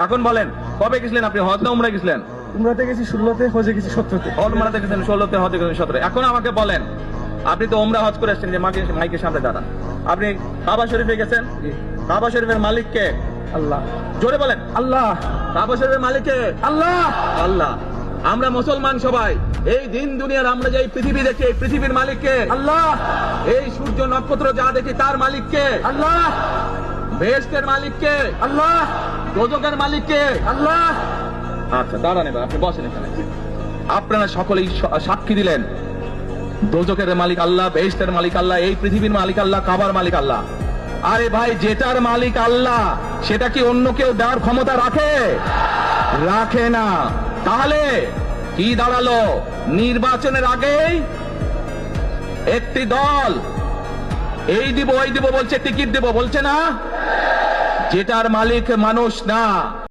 এখন বলেন, কবে গেছিলেন আপনি? হজ না উমরা গেছিলেন? উমরাতে গেছি 16-তে, হজে গেছি 17-তে। উমরাতে গেছেন 16-তে, হজে গেছেন 17-তে। এখন আমাকে বলেন, আপনি তো উমরা হজ করে আসছেন, যে মাইকের সামনে দাঁড়ান, আপনি কাবা শরীফে গেছেন, কাবা শরীফের মালিক কে? আল্লাহ। জোরে বলেন। আল্লাহ। কাবা শরীফের মালিক কে? আল্লাহ। আল্লাহ। আমরা মুসলমান সবাই, এই দিন দুনিয়ার আমরা যে এই পৃথিবী দেখি, এই পৃথিবীর মালিক কে? আল্লাহ। এই সূর্য নক্ষত্র যা দেখি তার মালিক কে? আল্লাহ। বেহেশতের মালিক কে? আল্লাহ। দোজখের মালিক কে? আল্লাহ। আচ্ছা দাঁড়ান, এবার আপনি বসেন এখানে। আপনারা সকলেই সাক্ষী দিলেন দোজখের মালিক আল্লাহ, বেহেশতের মালিক আল্লাহ, এই পৃথিবীর মালিক আল্লাহ, কাবার মালিক আল্লাহ। আরে ভাই, যেটার মালিক আল্লাহ সেটা কি অন্য কেউ দেওয়ার ক্ষমতা রাখে? রাখে না। তাহলে কি দাঁড়ালো? নির্বাচনের আগেই একটি দল এই দিব ওই দিব বলছে, টিকিট দিব বলছে না, যেটার মালিক মানুষ না।